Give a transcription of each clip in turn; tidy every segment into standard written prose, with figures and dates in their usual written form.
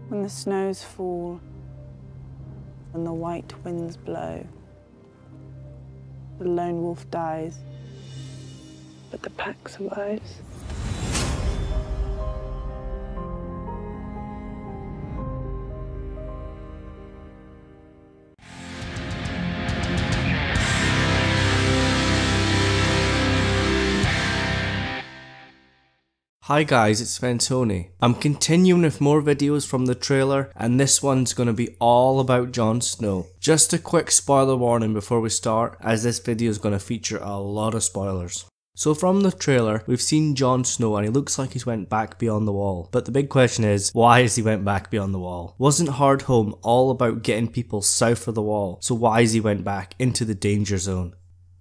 When the snows fall and the white winds blow, the lone wolf dies, but the pack survives. Hi guys, it's Fentony. I'm continuing with more videos from the trailer, and this one's going to be all about Jon Snow. Just a quick spoiler warning before we start, as this video is going to feature a lot of spoilers. So from the trailer, we've seen Jon Snow and he looks like he's went back beyond the wall. But the big question is, why has he went back beyond the wall? Wasn't Hardhome all about getting people south of the wall? So why has he went back into the danger zone?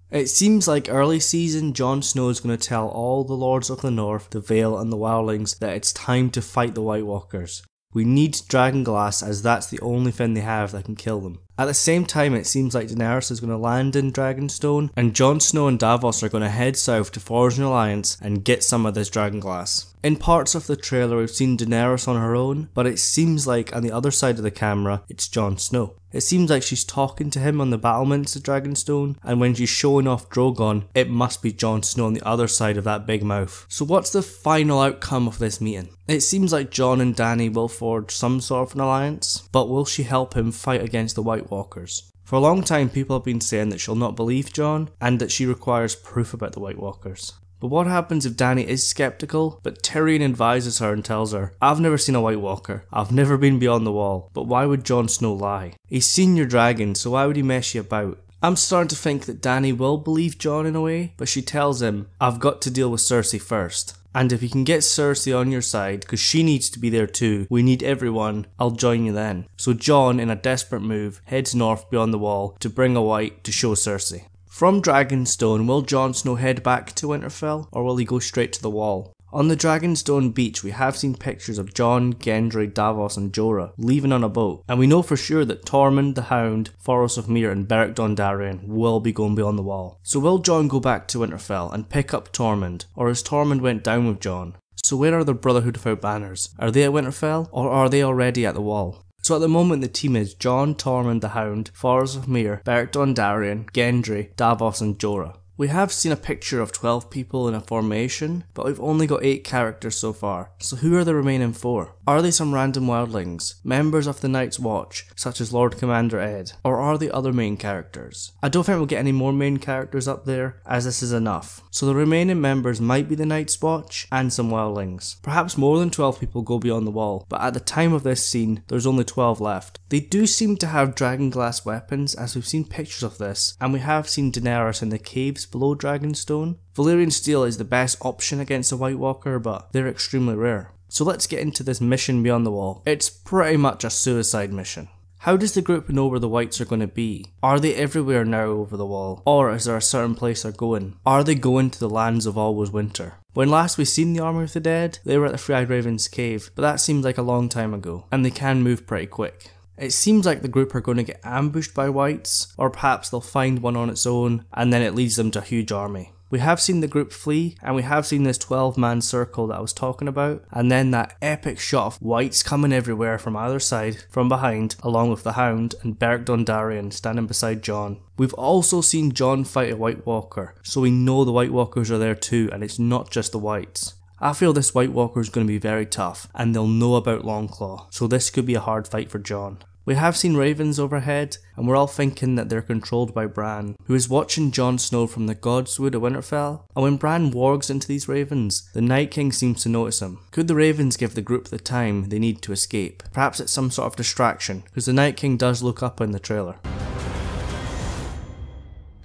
It seems like early season Jon Snow is going to tell all the Lords of the North, the Vale and the Wildlings that it's time to fight the White Walkers. We need Dragonglass as that's the only thing they have that can kill them. At the same time, it seems like Daenerys is going to land in Dragonstone, and Jon Snow and Davos are going to head south to forge an alliance and get some of this Dragonglass. In parts of the trailer we've seen Daenerys on her own, but it seems like on the other side of the camera it's Jon Snow. It seems like she's talking to him on the battlements of Dragonstone, and when she's showing off Drogon, it must be Jon Snow on the other side of that big mouth. So what's the final outcome of this meeting? It seems like Jon and Dany will forge some sort of an alliance, but will she help him fight against the White Walkers? For a long time people have been saying that she'll not believe Jon, and that she requires proof about the White Walkers. But what happens if Dany is skeptical, but Tyrion advises her and tells her, I've never seen a White Walker, I've never been beyond the wall, but why would Jon Snow lie? He's seen your dragon, so why would he mess you about? I'm starting to think that Dany will believe Jon in a way, but she tells him, I've got to deal with Cersei first. And if you can get Cersei on your side, because she needs to be there too, we need everyone, I'll join you then. So Jon, in a desperate move, heads north beyond the wall to bring a White to show Cersei. From Dragonstone, will Jon Snow head back to Winterfell, or will he go straight to the wall? On the Dragonstone beach, we have seen pictures of Jon, Gendry, Davos and Jorah leaving on a boat, and we know for sure that Tormund, the Hound, Thoros of Myr and Beric Dondarrion will be going beyond the wall. So will Jon go back to Winterfell and pick up Tormund, or has Tormund went down with Jon? So where are the Brotherhood Without Banners? Are they at Winterfell, or are they already at the wall? So at the moment the team is Jon, Tormund the Hound, Thoros of Myr, Beric Dondarrion, Gendry, Davos and Jorah. We have seen a picture of 12 people in a formation, but we've only got 8 characters so far, so who are the remaining 4? Are they some random wildlings, members of the Night's Watch, such as Lord Commander Ed, or are they other main characters? I don't think we'll get any more main characters up there, as this is enough. So the remaining members might be the Night's Watch and some wildlings. Perhaps more than 12 people go beyond the wall, but at the time of this scene, there's only 12 left. They do seem to have Dragonglass weapons, as we've seen pictures of this, and we have seen Daenerys in the caves below Dragonstone. Valyrian steel is the best option against a White Walker, but they're extremely rare. So let's get into this mission beyond the wall. It's pretty much a suicide mission. How does the group know where the Whites are going to be? Are they everywhere now over the wall? Or is there a certain place they're going? Are they going to the lands of always winter? When last we seen the Army of the Dead, they were at the Three-Eyed Raven's cave, but that seems like a long time ago, and they can move pretty quick. It seems like the group are going to get ambushed by Whites, or perhaps they'll find one on its own, and then it leads them to a huge army. We have seen the group flee, and we have seen this 12-man circle that I was talking about, and then that epic shot of Whites coming everywhere from either side, from behind, along with the Hound and Beric Dondarrion standing beside Jon. We've also seen Jon fight a White Walker, so we know the White Walkers are there too, and it's not just the Whites. I feel this White Walker is going to be very tough, and they'll know about Longclaw, so this could be a hard fight for Jon. We have seen ravens overhead, and we're all thinking that they're controlled by Bran, who is watching Jon Snow from the Godswood of Winterfell, and when Bran wargs into these ravens, the Night King seems to notice him. Could the ravens give the group the time they need to escape? Perhaps it's some sort of distraction, because the Night King does look up in the trailer.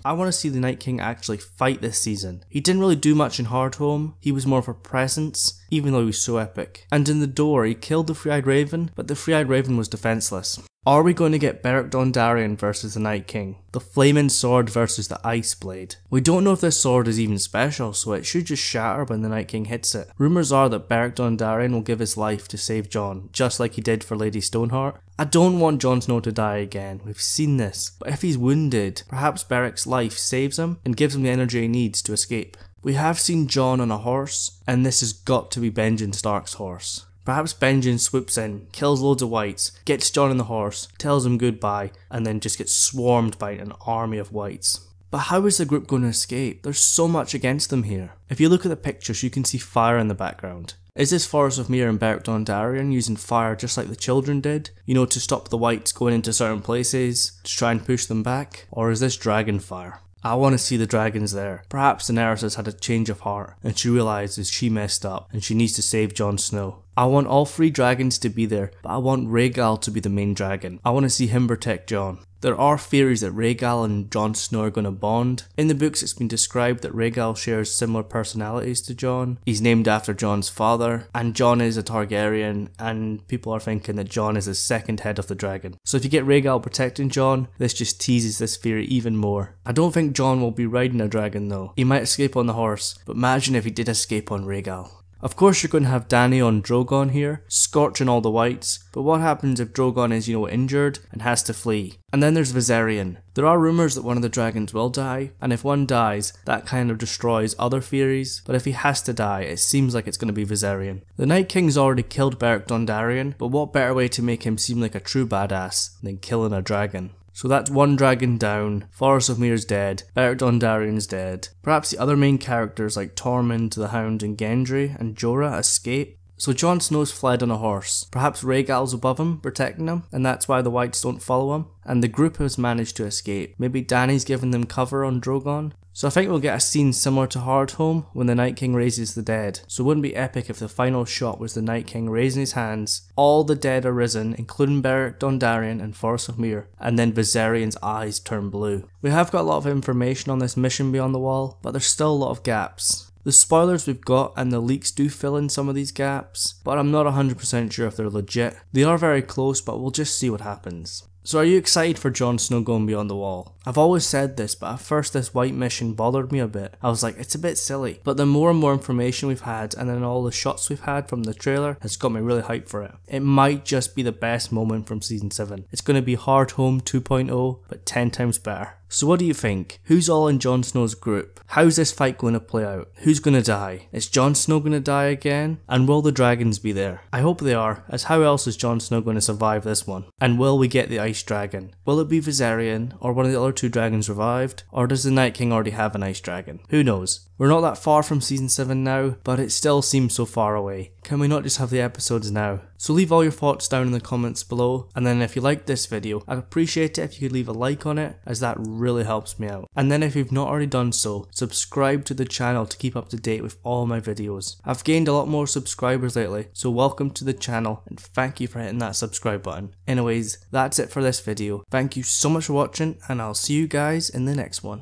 I want to see the Night King actually fight this season. He didn't really do much in Hardhome, he was more of a presence, even though he was so epic. And in the door, he killed the Three-Eyed Raven, but the Three-Eyed Raven was defenseless. Are we going to get Beric Dondarrion versus the Night King? The Flaming Sword versus the Ice Blade? We don't know if this sword is even special, so it should just shatter when the Night King hits it. Rumours are that Beric Dondarrion will give his life to save Jon, just like he did for Lady Stoneheart. I don't want Jon Snow to die again, we've seen this, but if he's wounded, perhaps Beric's life saves him and gives him the energy he needs to escape. We have seen Jon on a horse, and this has got to be Benjen Stark's horse. Perhaps Benjen swoops in, kills loads of whites, gets Jon on the horse, tells him goodbye, and then just gets swarmed by an army of whites. But how is the group going to escape? There's so much against them here. If you look at the pictures, you can see fire in the background. Is this Forest of Myr and Beric Dondarrion using fire just like the children did? You know, to stop the whites going into certain places, to try and push them back? Or is this dragon fire? I want to see the dragons there. Perhaps Daenerys has had a change of heart and she realises she messed up and she needs to save Jon Snow. I want all 3 dragons to be there, but I want Rhaegal to be the main dragon. I want to see him protect Jon. There are theories that Rhaegal and Jon Snow are going to bond. In the books it's been described that Rhaegal shares similar personalities to Jon. He's named after Jon's father, and Jon is a Targaryen, and people are thinking that Jon is the second head of the dragon. So if you get Rhaegal protecting Jon, this just teases this theory even more. I don't think Jon will be riding a dragon though. He might escape on the horse, but imagine if he did escape on Rhaegal. Of course you're going to have Dany on Drogon here, scorching all the whites, but what happens if Drogon is, injured and has to flee? And then there's Viserion. There are rumours that one of the dragons will die, and if one dies, that kind of destroys other theories, but if he has to die, it seems like it's going to be Viserion. The Night King's already killed Beric Dondarrion, but what better way to make him seem like a true badass than killing a dragon? So that's 1 dragon down, Forest of Myr's dead, Beric Dondarrion's dead. Perhaps the other main characters like Tormund, the Hound and Gendry and Jorah escape. So Jon Snow's fled on a horse. Perhaps Rhaegal's above him, protecting him, and that's why the whites don't follow him. And the group has managed to escape. Maybe Dany's giving them cover on Drogon. So I think we'll get a scene similar to Hardhome when the Night King raises the dead. So it wouldn't be epic if the final shot was the Night King raising his hands, all the dead are risen, including Beric Dondarrion and Forest of Myr, and then Viserion's eyes turn blue. We have got a lot of information on this mission beyond the wall, but there's still a lot of gaps. The spoilers we've got and the leaks do fill in some of these gaps, but I'm not 100% sure if they're legit. They are very close, but we'll just see what happens. So are you excited for Jon Snow going beyond the wall? I've always said this, but at first this white mission bothered me a bit. I was like, it's a bit silly. But the more and more information we've had, and then all the shots we've had from the trailer, has got me really hyped for it. It might just be the best moment from season 7. It's going to be Hardhome 2.0, but 10 times better. So what do you think? Who's all in Jon Snow's group? How's this fight going to play out? Who's going to die? Is Jon Snow going to die again? And will the dragons be there? I hope they are, as how else is Jon Snow going to survive this one? And will we get the Ice Dragon? Will it be Viserion, or one of the other 2 dragons revived? Or does the Night King already have an Ice Dragon? Who knows? We're not that far from season 7 now, but it still seems so far away. Can we not just have the episodes now? So leave all your thoughts down in the comments below, and then if you liked this video, I'd appreciate it if you could leave a like on it, as that really helps me out. And then if you've not already done so, subscribe to the channel to keep up to date with all my videos. I've gained a lot more subscribers lately, so welcome to the channel and thank you for hitting that subscribe button. Anyways, that's it for this video. Thank you so much for watching, and I'll see you guys in the next one.